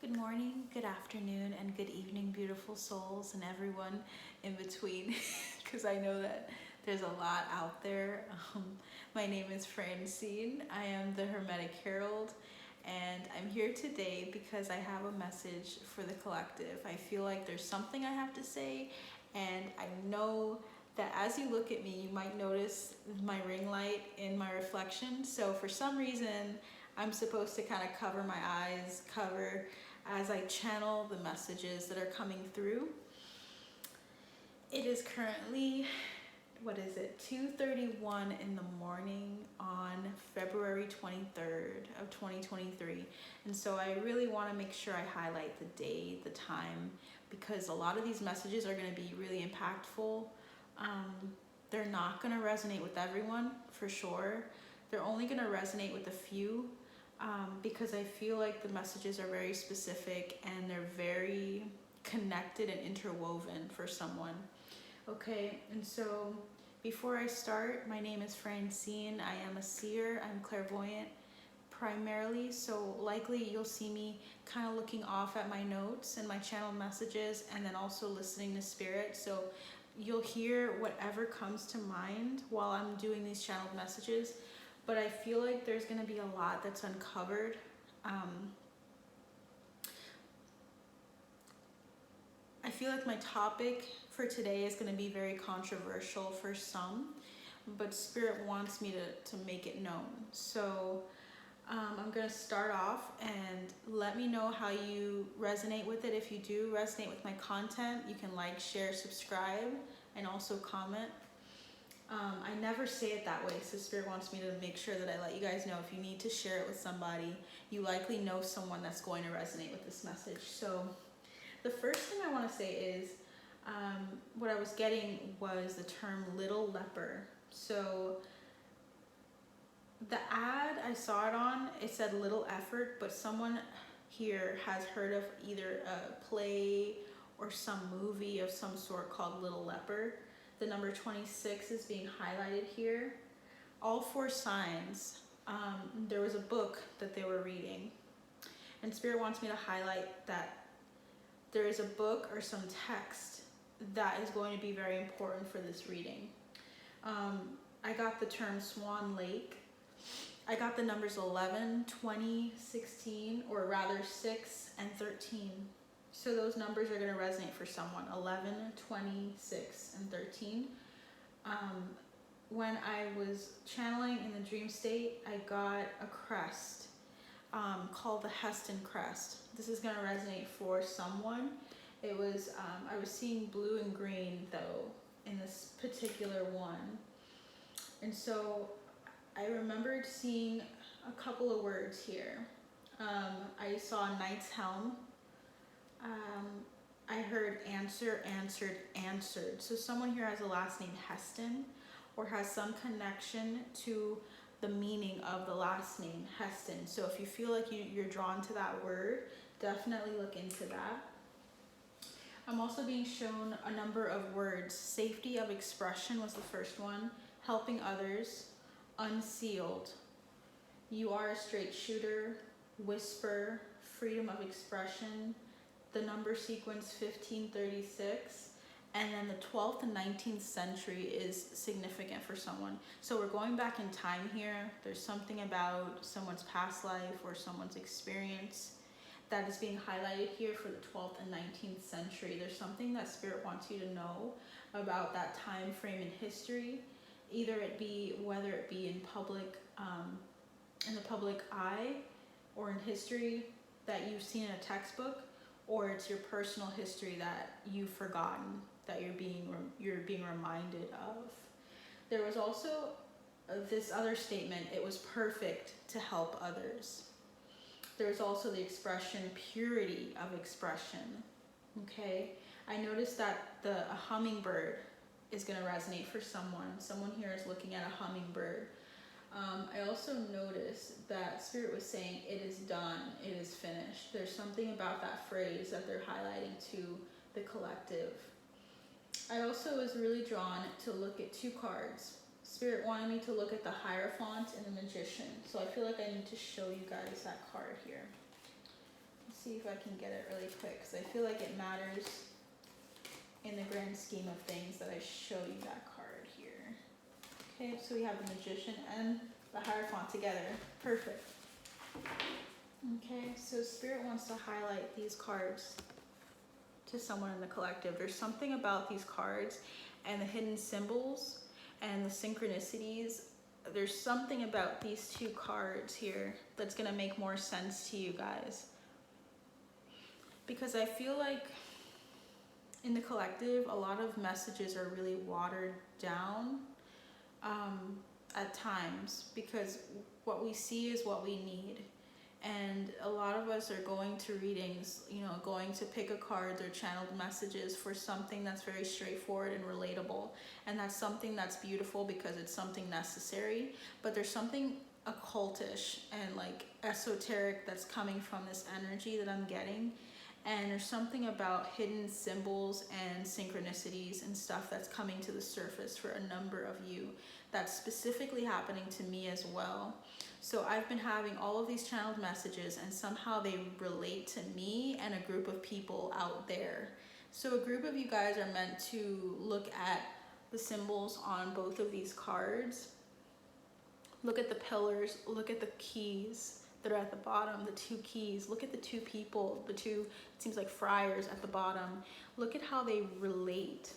Good morning, good afternoon, and good evening, beautiful souls, and everyone in between, because I know that there's a lot out there. My name is Francine. I am the Hermetic Herald, and I'm here today because I have a message for the collective. I feel like there's something I have to say, and I know that as you look at me, you might notice my ring light in my reflection. So for some reason, I'm supposed to kind of cover my eyes, as I channel the messages that are coming through. It is currently, 2:31 in the morning on February 23rd of 2023. And so I really want to make sure I highlight the day, the time, because a lot of these messages are going to be really impactful. They're not going to resonate with everyone, for sure. They're only going to resonate with a few. Because I feel like the messages are very specific and they're very connected and interwoven for someone. Okay, and so before I start, my name is Francine. I am a seer. I'm clairvoyant primarily, so likely you'll see me kind of looking off at my notes and my channel messages, and then also listening to spirit. So you'll hear whatever comes to mind while I'm doing these channeled messages. But I feel like there's going to be a lot that's uncovered. I feel like my topic for today is going to be very controversial for some, but Spirit wants me to make it known. So I'm going to start off, and let me know how you resonate with it. If you do resonate with my content, you can like, share, subscribe, and also comment. I never say it that way, so Spirit wants me to make sure that I let you guys know if you need to share it with somebody, you likely know someone that's going to resonate with this message. So the first thing I want to say is, what I was getting was the term little leper. So the ad I saw it on, it said little effort, but someone here has heard of either a play or some movie of some sort called Little Leper. The number 26 is being highlighted here. All four signs, there was a book that they were reading, and Spirit wants me to highlight that there is a book or some text that is going to be very important for this reading. I got the term Swan Lake. I got the numbers 11, 20, 16, or rather 6 and 13. So those numbers are going to resonate for someone, 11, 20, 6, and 13. When I was channeling in the dream state, I got a crest called the Heston crest. This is going to resonate for someone. It was, I was seeing blue and green though in this particular one. And so I remembered seeing a couple of words here. I saw Knight's Helm. I heard answer, answered, answered. So someone here has a last name Heston, or has some connection to the meaning of the last name Heston. So if you feel like you're drawn to that word, definitely look into that. I'm also being shown a number of words. Safety of expression was the first one. Helping others. Unsealed. You are a straight shooter. Whisper. Freedom of expression. The number sequence 1536, and then the 12th and 19th century is significant for someone. So we're going back in time here. There's something about someone's past life or someone's experience that is being highlighted here for the 12th and 19th century. There's something that Spirit wants you to know about that time frame in history, whether it be in public, in the public eye, or in history that you've seen in a textbook, or it's your personal history that you've forgotten, that you're being reminded of. There was also this other statement, it was perfect to help others. There's also the expression purity of expression. Okay, I noticed that a hummingbird is going to resonate for someone. Someone here is looking at a hummingbird. I also noticed that Spirit was saying, it is done, it is finished. There's something about that phrase that they're highlighting to the collective. I also was really drawn to look at two cards. Spirit wanted me to look at the Hierophant and the Magician. So I feel like I need to show you guys that card here. see if I can get it really quick, because I feel like it matters in the grand scheme of things that I show you that card here. Okay, so we have the Magician and the Hierophant together. Perfect. Okay, so Spirit wants to highlight these cards to someone in the collective. There's something about these cards and the hidden symbols and the synchronicities. There's something about these two cards here that's going to make more sense to you guys. Because I feel like in the collective, a lot of messages are really watered down at times, because what we see is what we need. And a lot of us are going to readings, you know, going to pick a card or channeled messages for something that's very straightforward and relatable. And that's something that's beautiful because it's something necessary. But there's something occultish and like esoteric that's coming from this energy that I'm getting. And there's something about hidden symbols and synchronicities and stuff that's coming to the surface for a number of you. That's specifically happening to me as well. So I've been having all of these channeled messages, and somehow they relate to me and a group of people out there. So a group of you guys are meant to look at the symbols on both of these cards. Look at the pillars, look at the keys that are at the bottom, the two keys. Look at the two people, the two, it seems like friars at the bottom. Look at how they relate.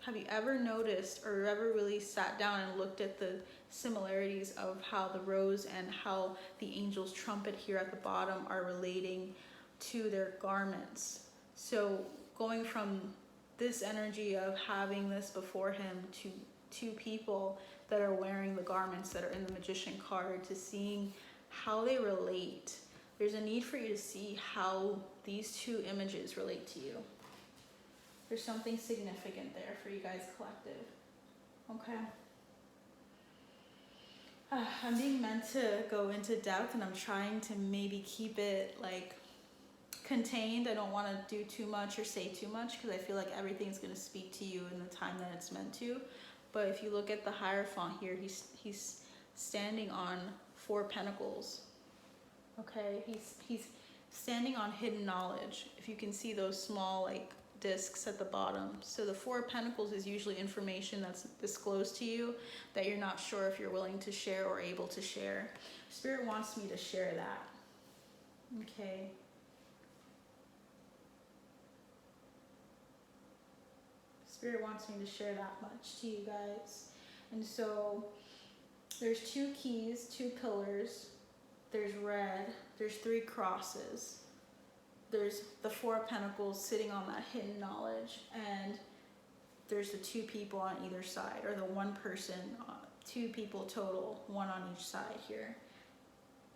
Have you ever noticed or ever really sat down and looked at the similarities of how the rose and how the angel's trumpet here at the bottom are relating to their garments? So going from this energy of having this before him to two people that are wearing the garments that are in the Magician card, to seeing how they relate. There's a need for you to see how these two images relate to you. There's something significant there for you guys collective. Okay. I'm being meant to go into depth, and I'm trying to maybe keep it like contained. I don't want to do too much or say too much, because I feel like everything's going to speak to you in the time that it's meant to. But if you look at the Hierophant here, he's standing on 4 pentacles. Okay, he's standing on hidden knowledge. If you can see those small like discs at the bottom. So the 4 pentacles is usually information that's disclosed to you that you're not sure if you're willing to share or able to share. Spirit wants me to share that. Okay. Spirit wants me to share that much to you guys. And so there's 2 keys, 2 pillars, there's red, there's 3 crosses, there's the 4 pentacles sitting on that hidden knowledge, and there's the 2 people on either side, or the 1 person, 2 people total, 1 on each side here.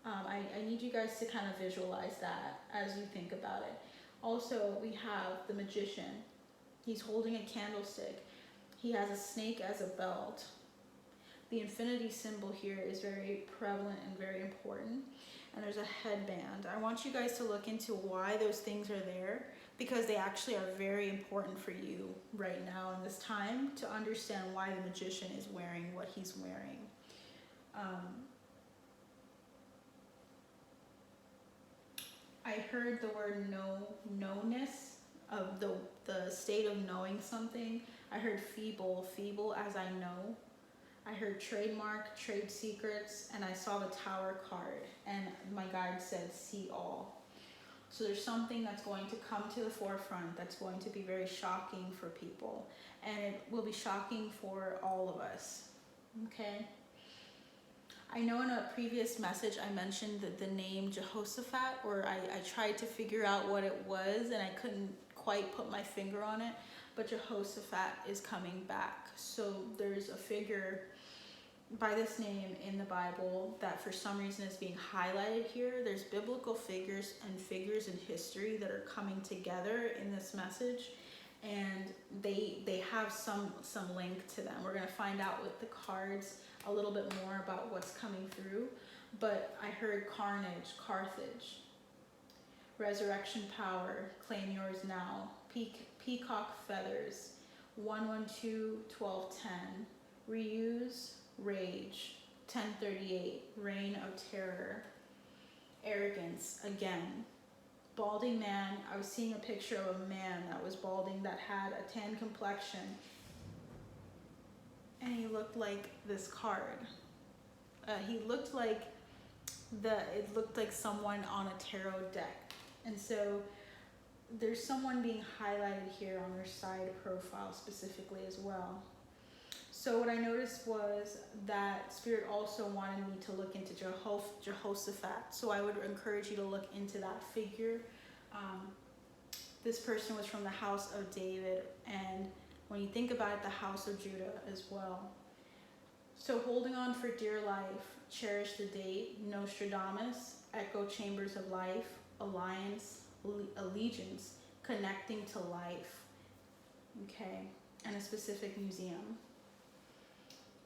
I need you guys to kind of visualize that as you think about it. Also, we have the Magician. He's holding a candlestick. He has a snake as a belt. The infinity symbol here is very prevalent and very important. And there's a headband. I want you guys to look into why those things are there, because they actually are very important for you right now in this time to understand why the Magician is wearing what he's wearing. I heard the word knownness, of the state of knowing something. I heard feeble as I know. I heard trademark, trade secrets, and I saw the Tower card, and my guide said see all. So there's something that's going to come to the forefront that's going to be very shocking for people, and it will be shocking for all of us. Okay? I know in a previous message I mentioned the name Jehoshaphat, or I tried to figure out what it was and I couldn't quite put my finger on it, but Jehoshaphat is coming back. So there's a figure by this name in the Bible that for some reason is being highlighted here. There's biblical figures and figures in history that are coming together in this message, and they have some link to them. We're going to find out with the cards a little bit more about what's coming through, but I heard carnage, Carthage, resurrection power, claim yours now, peacock feathers, 112-1210, reuse, rage, 1038, reign of terror, arrogance again. Balding man. I was seeing a picture of a man that was balding that had a tan complexion. And he looked like this card. He looked like it looked like someone on a tarot deck. And so there's someone being highlighted here on their side profile specifically as well. So what I noticed was that Spirit also wanted me to look into Jehoshaphat. So I would encourage you to look into that figure. This person was from the house of David, and when you think about it, the house of Judah as well. So holding on for dear life, cherish the date, Nostradamus, echo chambers of life, alliance, allegiance, connecting to life, okay, and a specific museum.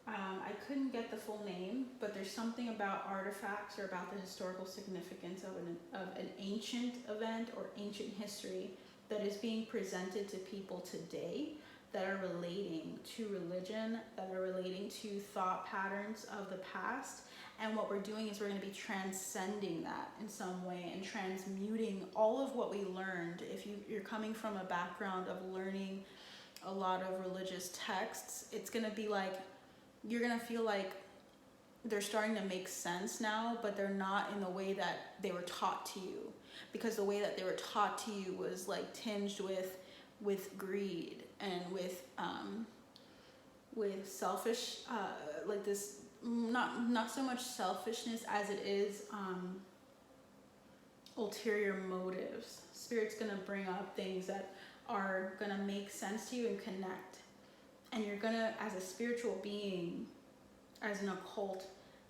I couldn't get the full name, but there's something about artifacts or about the historical significance of an ancient event or ancient history that is being presented to people today that are relating to religion, that are relating to thought patterns of the past. And what we're doing is we're going to be transcending that in some way and transmuting all of what we learned. If you're coming from a background of learning a lot of religious texts, it's going to be like, you're going to feel like they're starting to make sense now, but they're not in the way that they were taught to you. Because the way that they were taught to you was like tinged with greed and with selfish, like this, not so much selfishness as it is ulterior motives. Spirit's going to bring up things that are going to make sense to you and connect. And you're going to, as a spiritual being, as an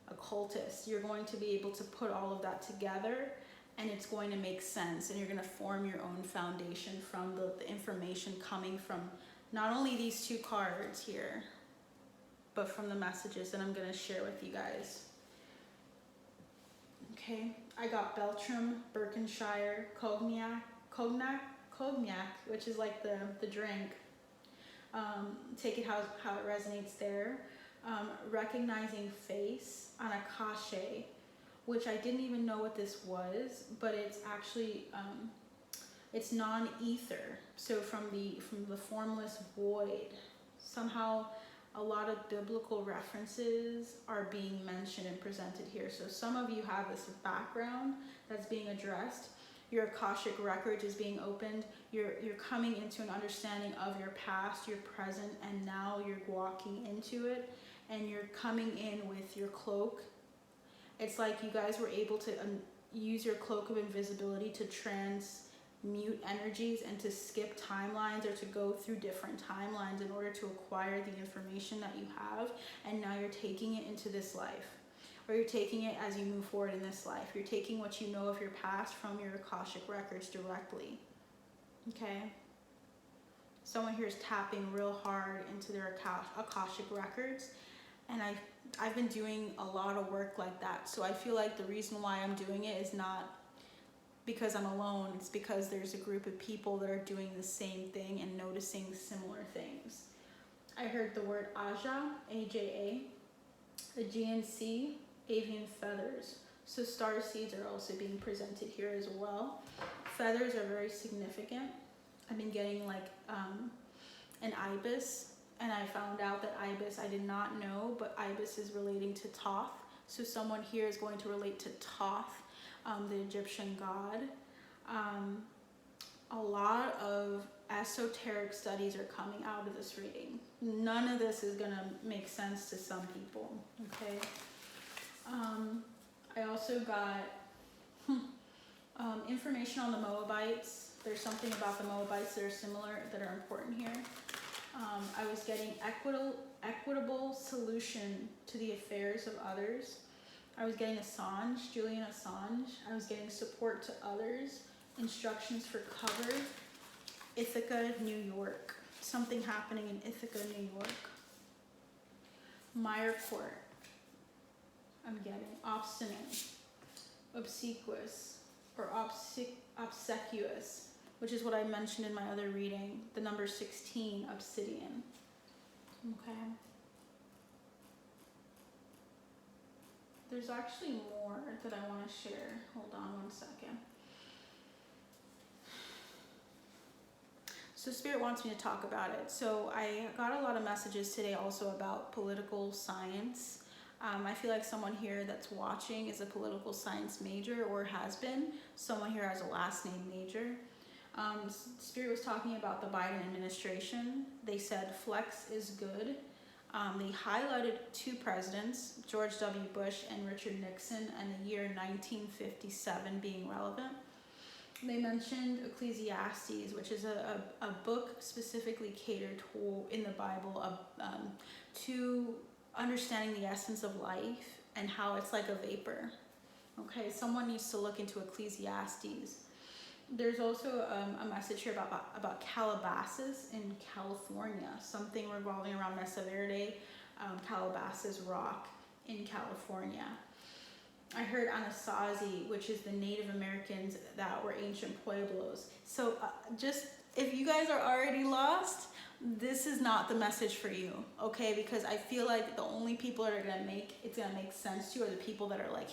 occultist, you're going to be able to put all of that together, and it's going to make sense, and you're going to form your own foundation from the information coming from not only these two cards here, but from the messages that I'm going to share with you guys. Okay, I got Beltram, Berkshire, Cognac, which is like the drink. Take it how it resonates there. Recognizing face on Akashic, which I didn't even know what this was, but it's actually it's non-ether. So from the formless void, somehow a lot of biblical references are being mentioned and presented here. So some of you have this background that's being addressed. Your Akashic Records is being opened. You're coming into an understanding of your past, your present, and now you're walking into it, and you're coming in with your cloak. It's like you guys were able to use your cloak of invisibility to transmute energies and to skip timelines or to go through different timelines in order to acquire the information that you have, and now you're taking it into this life. Or you're taking it as you move forward in this life. You're taking what you know of your past from your Akashic Records directly. Okay? Someone here is tapping real hard into their Akashic Records. And I've been doing a lot of work like that. So I feel like the reason why I'm doing it is not because I'm alone. It's because there's a group of people that are doing the same thing and noticing similar things. I heard the word Aja, A-J-A, Aegean Sea, avian feathers. So star seeds are also being presented here as well. Feathers are very significant. I've been getting like an ibis, and I found out that ibis I did not know, but ibis is relating to Thoth. So someone here is going to relate to Thoth, the Egyptian god. A lot of esoteric studies are coming out of this reading. None of this is going to make sense to some people, okay? I also got information on the Moabites. There's something about the Moabites that are similar, that are important here. I was getting equitable solution to the affairs of others. I was getting Julian Assange. I was getting support to others, instructions for cover, Ithaca, New York. Something happening in Ithaca, New York. Meyer Court. I'm getting obstinate, obsequious, or obsequious, which is what I mentioned in my other reading. The number 16, obsidian. Okay. There's actually more that I want to share. Hold on one second. So Spirit wants me to talk about it. So I got a lot of messages today also about political science. I feel like someone here that's watching is a political science major or has been. Someone here has a last name major. Spirit was talking about the Biden administration. They said flex is good. They highlighted two presidents, George W. Bush and Richard Nixon, and the year 1957 being relevant. They mentioned Ecclesiastes, which is a book specifically catered to, in the Bible, to understanding the essence of life and how it's like a vapor. Okay, someone needs to look into Ecclesiastes. There's also a message here about Calabasas in California, something revolving around Mesa Verde, Calabasas Rock in California. I heard Anasazi, which is the Native Americans that were ancient Pueblos. So just, if you guys are already lost, this is not the message for you, okay? Because I feel like the only people that are gonna make sense to are the people that are like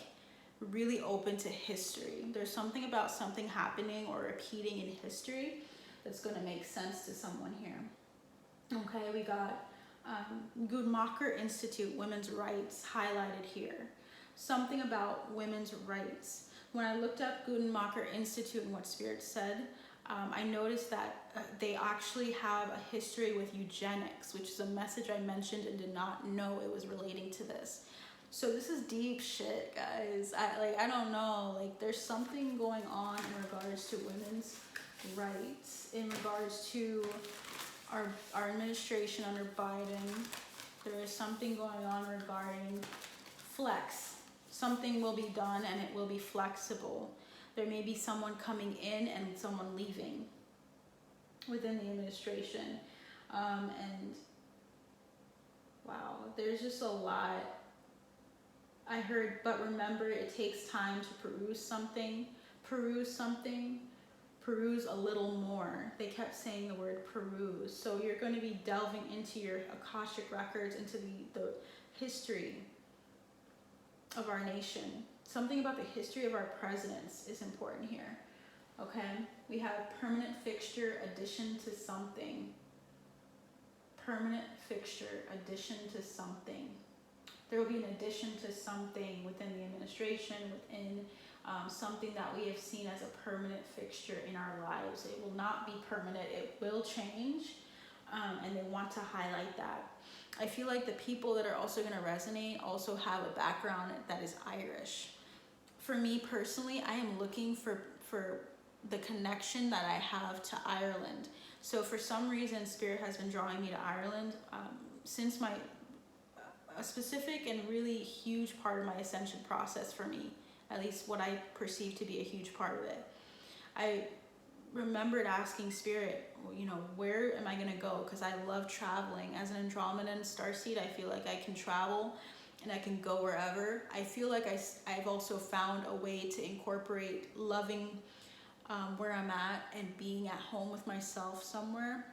really open to history. There's something about something happening or repeating in history that's gonna make sense to someone here. Okay, we got Guttmacher Institute, women's rights highlighted here. Something about women's rights. When I looked up Guttmacher Institute and what Spirit said, I noticed that they actually have a history with eugenics, which is a message I mentioned and did not know it was relating to this. So this is deep shit, guys. I don't know, like there's something going on in regards to women's rights, in regards to our administration under Biden. There is something going on regarding flex. Something will be done and it will be flexible. There may be someone coming in and someone leaving within the administration. And wow, there's just a lot. I heard, but remember, it takes time to peruse something, peruse a little more. They kept saying the word peruse. So you're going to be delving into your Akashic Records, into the history of our nation. Something about the history of our presidents is important here. Okay, we have permanent fixture, addition to something. Permanent fixture, addition to something. There will be an addition to something within the administration, within something that we have seen as a permanent fixture in our lives. It will not be permanent, it will change, and they want to highlight that. I feel like the people that are also going to resonate also have a background that is Irish. For me personally, I am looking for the connection that I have to Ireland. So for some reason, Spirit has been drawing me to Ireland since a specific and really huge part of my ascension process for me, at least what I perceive to be a huge part of it. I remembered asking Spirit, you know, where am I going to go? Because I love traveling. As an Andromedan starseed, I feel like I can travel and I can go wherever. I feel like I've also found a way to incorporate loving where I'm at and being at home with myself somewhere.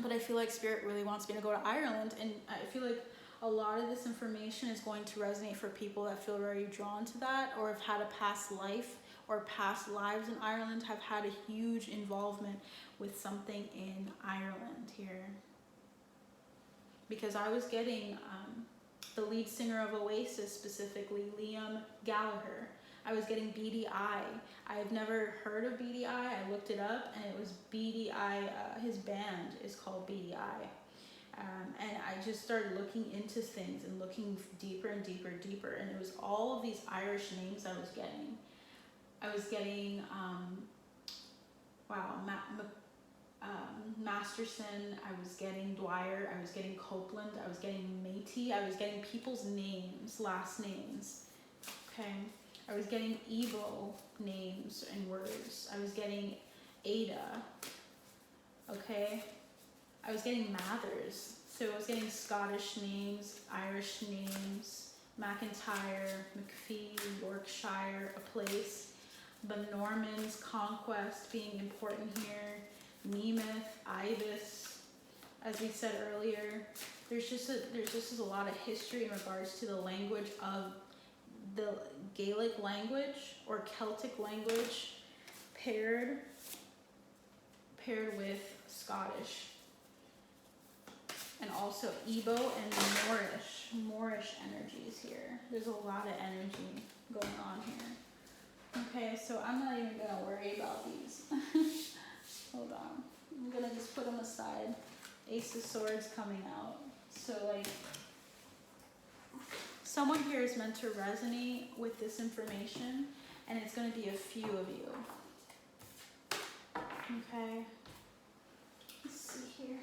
But I feel like Spirit really wants me to go to Ireland, and I feel like a lot of this information is going to resonate for people that feel very drawn to that, or have had a past life or past lives in Ireland, have had a huge involvement with something in Ireland here. Because I was getting the lead singer of Oasis, specifically Liam Gallagher. I was getting BDI. I've never heard of BDI. I looked it up and it was BDI. His band is called BDI. And I just started looking into things and looking deeper and deeper and deeper. And it was all of these Irish names I was getting. I was getting, Masterson, I was getting Dwyer, I was getting Copeland, I was getting Métis, I was getting people's names, last names, okay? I was getting Igbo names and words. I was getting Ada, okay? I was getting Mathers. So I was getting Scottish names, Irish names, McIntyre, McPhee, Yorkshire, a place. The Normans, conquest being important here. Nemeth, Ibis, as we said earlier. There's just a lot of history in regards to the language of the Gaelic language or Celtic language paired with Scottish, and also Igbo and Moorish energies here. There's a lot of energy going on here. Okay, so I'm not even gonna worry about these. Hold on, I'm gonna just put them aside. Ace of Swords coming out. So like, someone here is meant to resonate with this information, and it's going to be a few of you. Okay. Let's see here.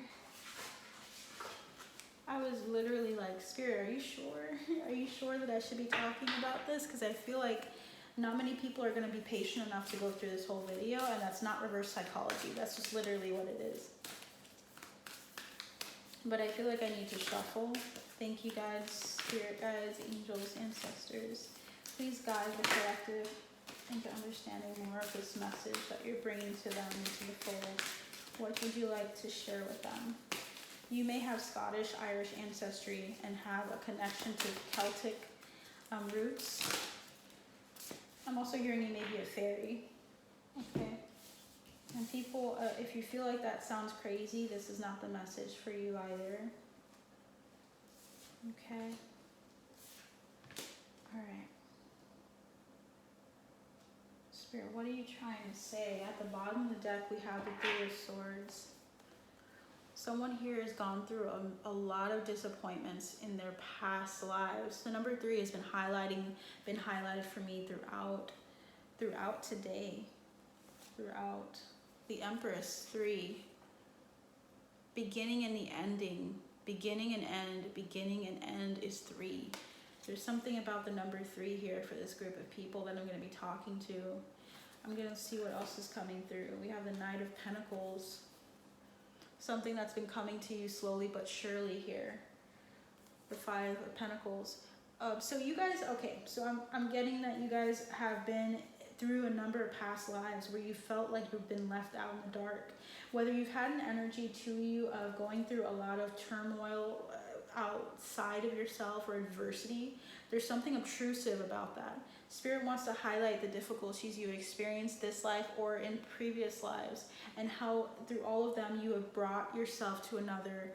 I was literally like, Spirit, are you sure? Are you sure that I should be talking about this? Because I feel like not many people are going to be patient enough to go through this whole video, and that's not reverse psychology. That's just literally what it is. But I feel like I need to shuffle. Thank you guys, spirit guides, angels, ancestors. Please guide the collective into understanding more of this message that you're bringing to them into the fold. What would you like to share with them? You may have Scottish, Irish ancestry and have a connection to Celtic roots. I'm also hearing you may be a fairy. Okay. And people, if you feel like that sounds crazy, this is not the message for you either. Okay. All right. Spirit, what are you trying to say? At the bottom of the deck, we have the Three of Swords. Someone here has gone through a lot of disappointments in their past lives. The number 3 has been highlighted for me throughout today. Throughout. The Empress, 3. Beginning and the ending. Beginning and end. Beginning and end is 3. There's something about the number 3 here for this group of people that I'm going to be talking to. I'm going to see what else is coming through. We have the Knight of Pentacles. Something that's been coming to you slowly but surely here. The 5 of Pentacles. So you guys, okay, so I'm getting that you guys have been through a number of past lives where you felt like you've been left out in the dark. Whether you've had an energy to you of going through a lot of turmoil outside of yourself or adversity, there's something obtrusive about that. Spirit wants to highlight the difficulties you experienced this life or in previous lives, and how through all of them you have brought yourself to another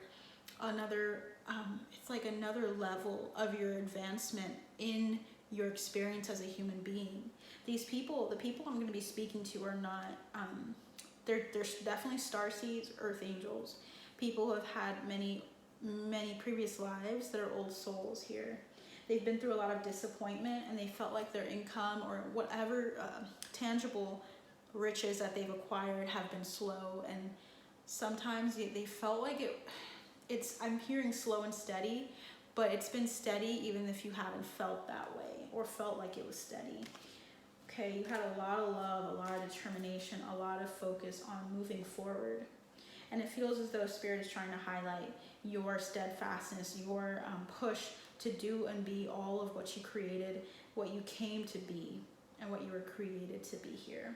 it's like another level of your advancement in your experience as a human being. These people, the people I'm going to be speaking to are not, they're definitely starseeds, earth angels, people who have had many previous lives that are old souls here. They've been through a lot of disappointment, and they felt like their income or whatever tangible riches that they've acquired have been slow, and sometimes they felt like I'm hearing slow and steady, but it's been steady even if you haven't felt that way or felt like it was steady. Okay, you had a lot of love, a lot of determination, a lot of focus on moving forward. And it feels as though Spirit is trying to highlight your steadfastness, your push to do and be all of what you created, what you came to be, and what you were created to be here.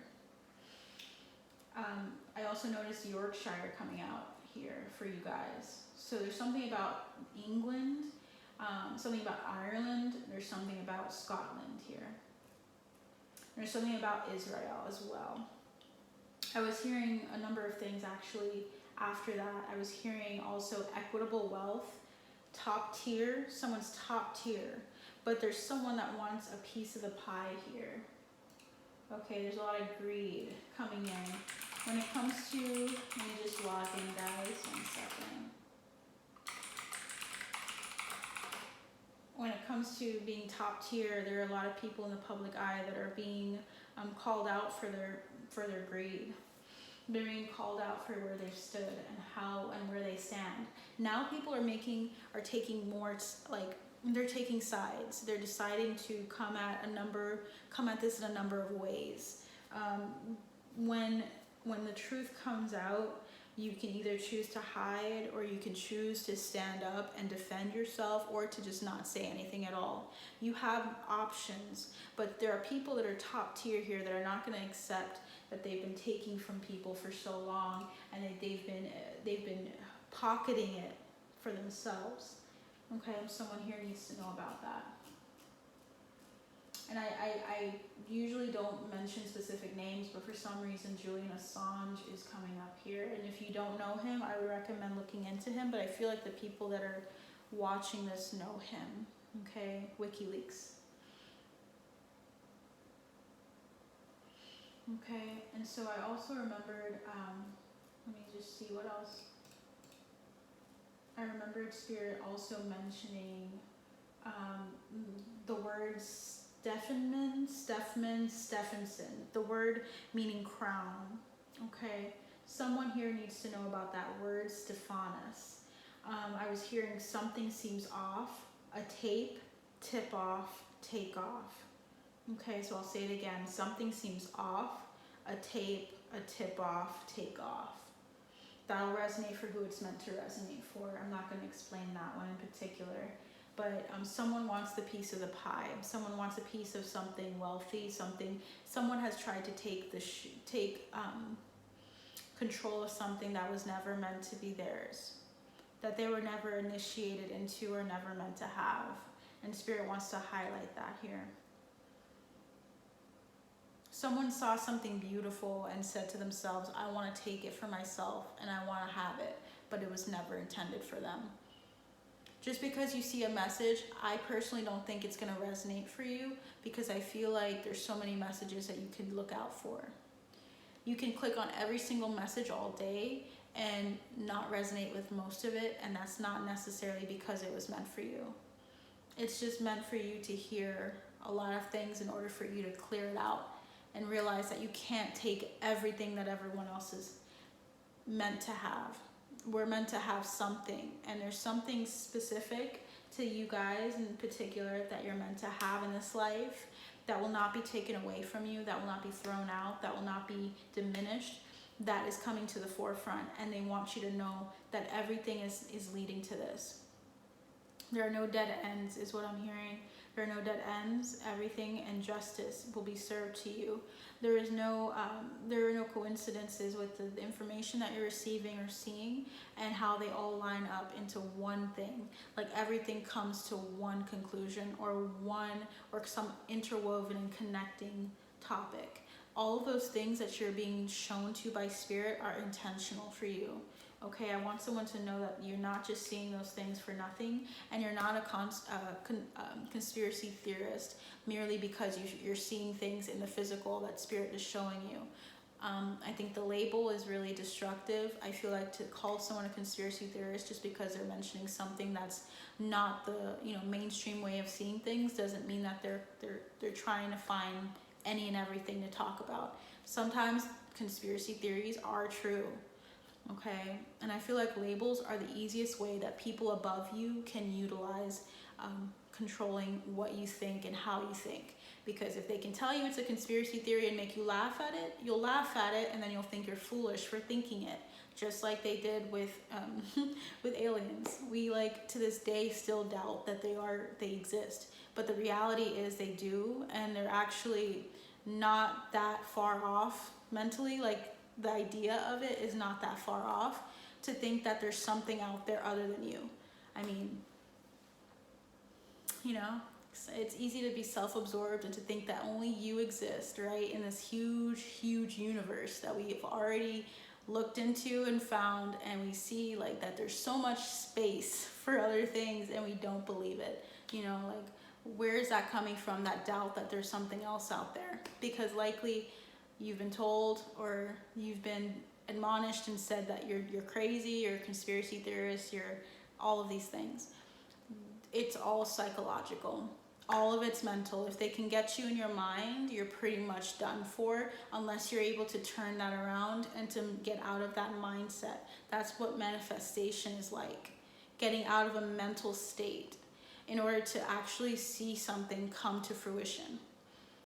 I also noticed Yorkshire coming out here for you guys. So there's something about England, something about Ireland, there's something about Scotland here. There's something about Israel as well. I was hearing a number of things actually after that. I was hearing also equitable wealth, top tier, someone's top tier, but there's someone that wants a piece of the pie here. Okay, there's a lot of greed coming in. When it comes to, let me just log in guys, 1 second. When it comes to being top tier, there are a lot of people in the public eye that are being called out for their greed. They're being called out for where they've stood and how and where they stand. Now people are taking more, like, they're taking sides. They're deciding to come at this in a number of ways. When the truth comes out, you can either choose to hide, or you can choose to stand up and defend yourself, or to just not say anything at all. You have options, but there are people that are top tier here that are not going to accept that they've been taking from people for so long, and they've been pocketing it for themselves. Okay, someone here needs to know about that. And I usually don't mention specific names, but for some reason Julian Assange is coming up here. And if you don't know him, I would recommend looking into him, but I feel like the people that are watching this know him. Okay, WikiLeaks. Okay, and so I also remembered, let me just see what else. I remembered Spirit also mentioning the word Stephenson, the word meaning crown. Okay, someone here needs to know about that word Stephanus. I was hearing something seems off, a tape, tip off, take off. Okay, so I'll say it again. Something seems off, a tape, a tip off, take off. That'll resonate for who it's meant to resonate for. I'm not going to explain that one in particular. But someone wants the piece of the pie. Someone wants a piece of something wealthy, someone has tried to take control of something that was never meant to be theirs, that they were never initiated into or never meant to have. And Spirit wants to highlight that here. Someone saw something beautiful and said to themselves, I want to take it for myself and I want to have it, but it was never intended for them. Just because you see a message, I personally don't think it's going to resonate for you, because I feel like there's so many messages that you can look out for. You can click on every single message all day and not resonate with most of it, and that's not necessarily because it was meant for you. It's just meant for you to hear a lot of things in order for you to clear it out and realize that you can't take everything that everyone else is meant to have. We're meant to have something, and there's something specific to you guys in particular that you're meant to have in this life that will not be taken away from you, that will not be thrown out, that will not be diminished, that is coming to the forefront, and they want you to know that everything is leading to this. There are no dead ends is what I'm hearing. There are no dead ends. Everything and justice will be served to you. There are no coincidences with the information that you're receiving or seeing and how they all line up into one thing. Like everything comes to one conclusion or some interwoven and connecting topic. All of those things that you're being shown to by Spirit are intentional for you. Okay, I want someone to know that you're not just seeing those things for nothing, and you're not a conspiracy theorist merely because you're seeing things in the physical that Spirit is showing you. I think the label is really destructive. I feel like to call someone a conspiracy theorist just because they're mentioning something that's not the mainstream way of seeing things doesn't mean that they're trying to find any and everything to talk about. Sometimes conspiracy theories are true. Okay, and I feel like labels are the easiest way that people above you can utilize controlling what you think and how you think. Because if they can tell you it's a conspiracy theory and make you laugh at it, you'll laugh at it, and then you'll think you're foolish for thinking it. Just like they did with with aliens. We to this day still doubt that they exist, but the reality is they do, and they're actually not that far off mentally. The idea of it is not that far off to think that there's something out there other than you. I mean, it's easy to be self-absorbed and to think that only you exist, right? In this huge, huge universe that we've already looked into and found, and we see that there's so much space for other things, and we don't believe it. Where is that coming from, that doubt that there's something else out there? Because likely you've been told or you've been admonished and said that you're crazy, you're a conspiracy theorist, you're all of these things. It's all psychological. All of it's mental. If they can get you in your mind, you're pretty much done for, unless you're able to turn that around and to get out of that mindset. That's what manifestation is like. Getting out of a mental state in order to actually see something come to fruition.